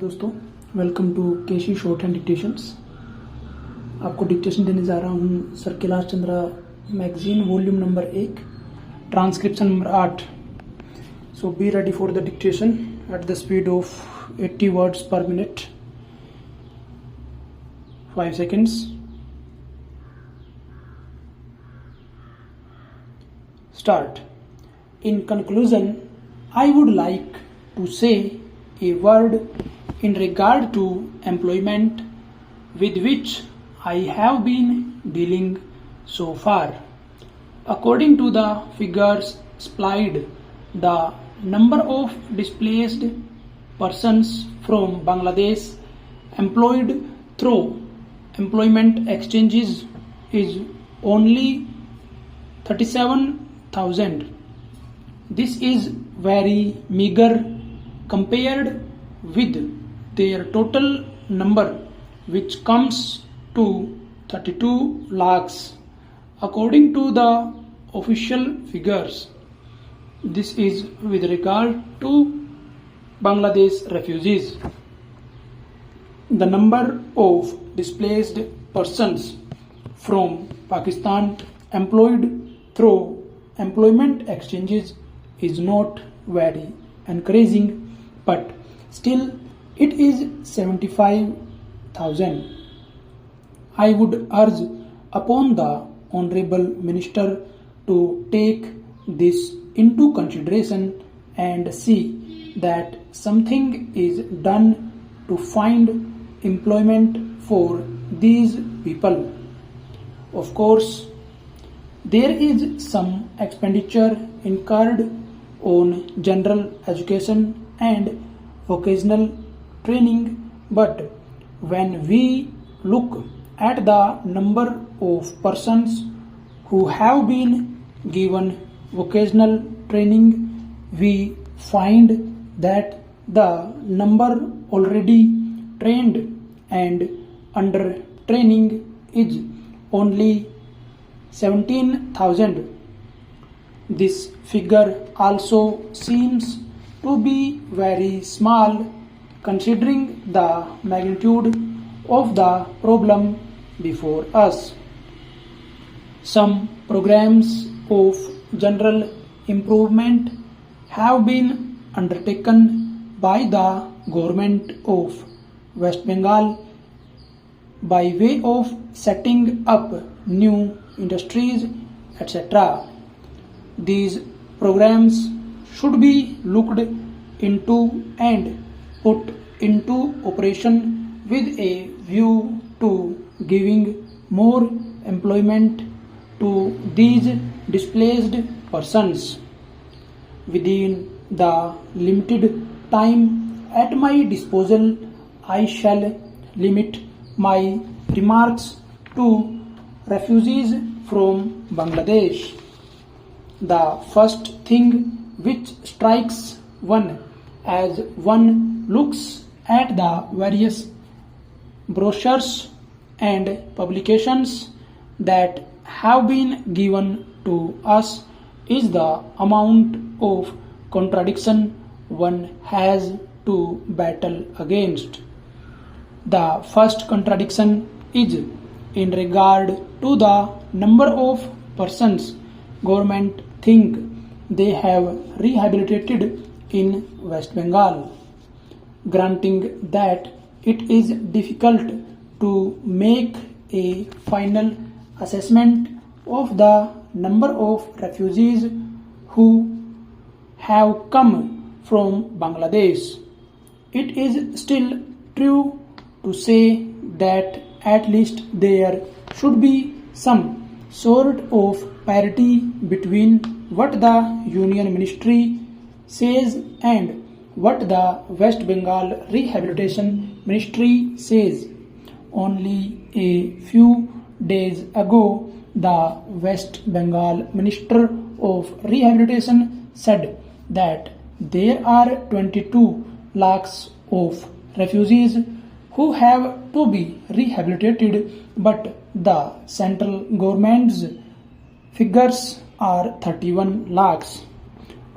दोस्तों, welcome to KC shorthand dictations. आपको dictation देने जा रहा हूँ sir Kailash Chandra magazine volume number 1 transcription number 8। So be ready for the dictation at the speed of 80 words per minute. 5 seconds। Start. In conclusion, I would like to say a word in regard to employment with which I have been dealing so far. According to the figures supplied, the number of displaced persons from Bangladesh employed through employment exchanges is only 37,000. This is very meager compared with their total number, which comes to 32 lakhs according to the official figures. This is with regard to Bangladesh refugees. The number of displaced persons from Pakistan employed through employment exchanges is not very encouraging, but still it is 75,000. I would urge upon the Honorable Minister to take this into consideration and see that something is done to find employment for these people. Of course, there is some expenditure incurred on general education and vocational training, but when we look at the number of persons who have been given vocational training, we find that the number already trained and under training is only 17,000. This figure also seems to be very small considering the magnitude of the problem before us. Some programs of general improvement have been undertaken by the government of West Bengal by way of setting up new industries, etc. These programs should be looked into and put into operation with a view to giving more employment to these displaced persons. Within the limited time at my disposal, I shall limit my remarks to refugees from Bangladesh. The first thing which strikes one as one looks at the various brochures and publications that have been given to us is the amount of contradiction one has to battle against. The first contradiction is in regard to the number of persons government think they have rehabilitated in West Bengal. Granting that it is difficult to make a final assessment of the number of refugees who have come from Bangladesh, it is still true to say that at least there should be some sort of parity between what the Union Ministry says and what the West Bengal Rehabilitation Ministry says. Only a few days ago, the West Bengal Minister of Rehabilitation said that there are 22 lakhs of refugees who have to be rehabilitated, but the central government's figures are 31 lakhs.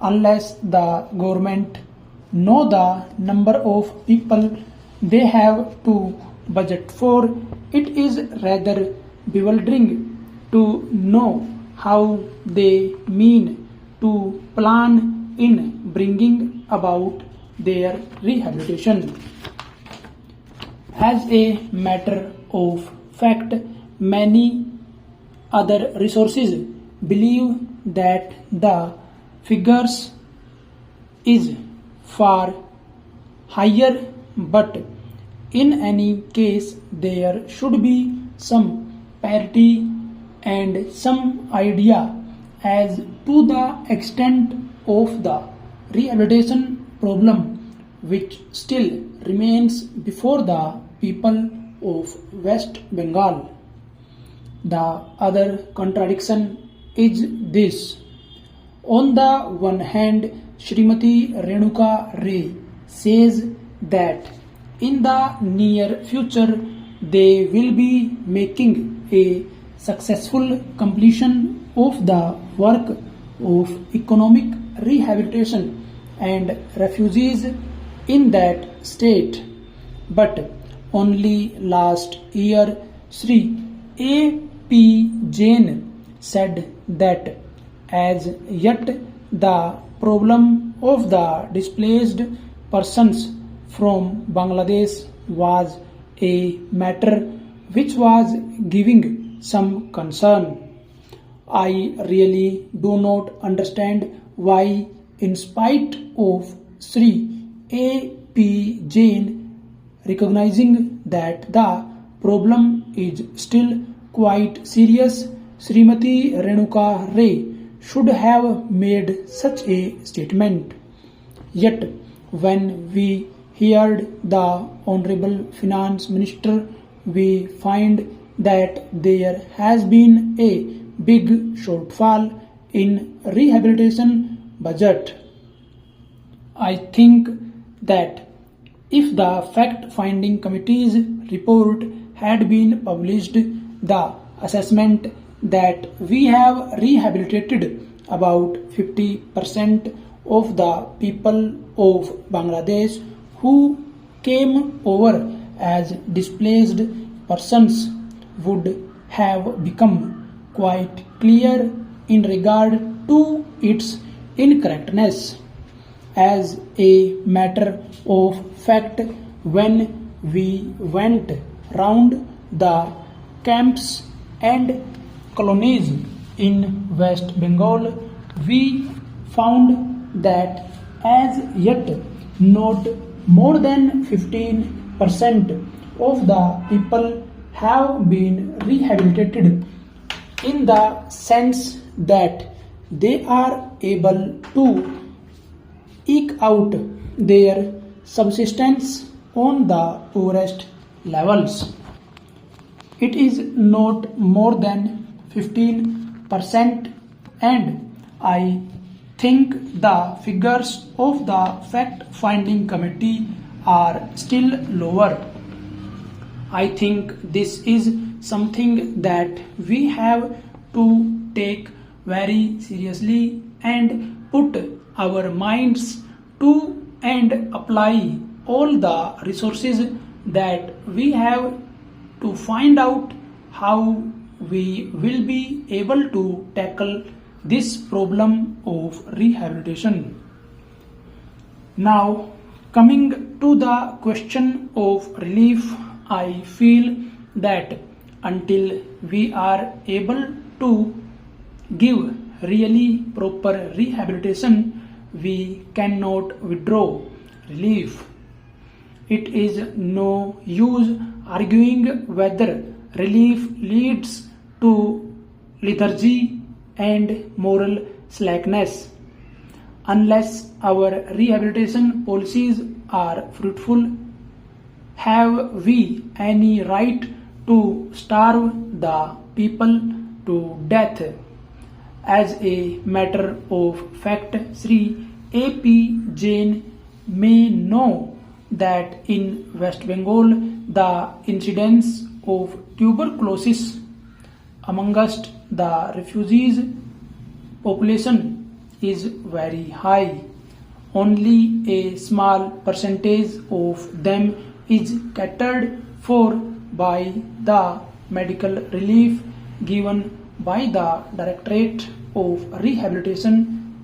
Unless the government know the number of people they have to budget for. It is rather bewildering to know how they mean to plan in bringing about their rehabilitation. As a matter of fact, many other resources believe that the figures is far higher, but in any case there should be some parity and some idea as to the extent of the rehabilitation problem which still remains before the people of West Bengal. The other contradiction is this. On the one hand, Srimati Renuka Ray says that in the near future they will be making a successful completion of the work of economic rehabilitation and refugees in that state. But only last year Sri A.P. Jain said that as yet the problem of the displaced persons from Bangladesh was a matter which was giving some concern. I really do not understand why, in spite of Sri A.P. Jain recognizing that the problem is still quite serious, Srimati Renuka Ray should have made such a statement. Yet, when we heard the Honorable Finance Minister, we find that there has been a big shortfall in rehabilitation budget. I think that if the fact-finding committee's report had been published, the assessment that we have rehabilitated about 50% of the people of Bangladesh who came over as displaced persons would have become quite clear in regard to its incorrectness. As a matter of fact, when we went round the camps and colonies in West Bengal, we found that as yet not more than 15% of the people have been rehabilitated in the sense that they are able to eke out their subsistence on the poorest levels. It is not more than 15%, and I think the figures of the fact-finding committee are still lower. I think this is something that we have to take very seriously and put our minds to and apply all the resources that we have to find out how we will be able to tackle this problem of rehabilitation. Now, coming to the question of relief, I feel that until we are able to give really proper rehabilitation, we cannot withdraw relief. It is no use arguing whether relief leads to lethargy and moral slackness. Unless our rehabilitation policies are fruitful, have we any right to starve the people to death? As a matter of fact, Sri A.P. Jain may know that in West Bengal the incidence of tuberculosis amongst the refugees population is very high. only a small percentage of them is catered for by the medical relief given by the Directorate of Rehabilitation.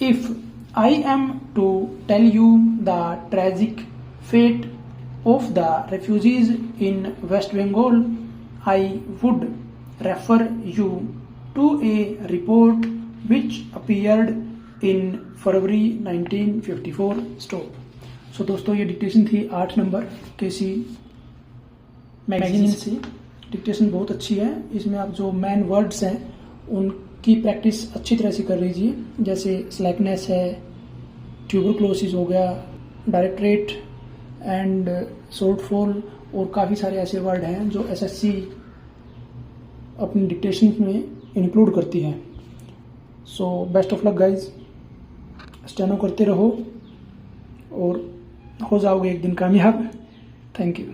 If I am to tell you the tragic fate of the refugees in West Bengal, I would refer you to a report which appeared in February 1954. Stop. सो दोस्तों ये dictation थी 8 number केसी magazine से. Dictation बहुत अच्छी है. इसमें आप जो मेन वर्ड्स हैं उनकी प्रैक्टिस अच्छी तरह से कर लीजिए. जैसे स्लैकनेस है, ट्यूबरक्लोसिस हो गया, डायरेक्टरेट एंड शॉर्टफॉल और काफ़ी सारे ऐसे वर्ड हैं जो एसएससी अपनी डिक्टेशन में इंक्लूड करती है. So best of luck guys. Steno करते रहो और हो जाओगे एक दिन कामयाब. Thank you.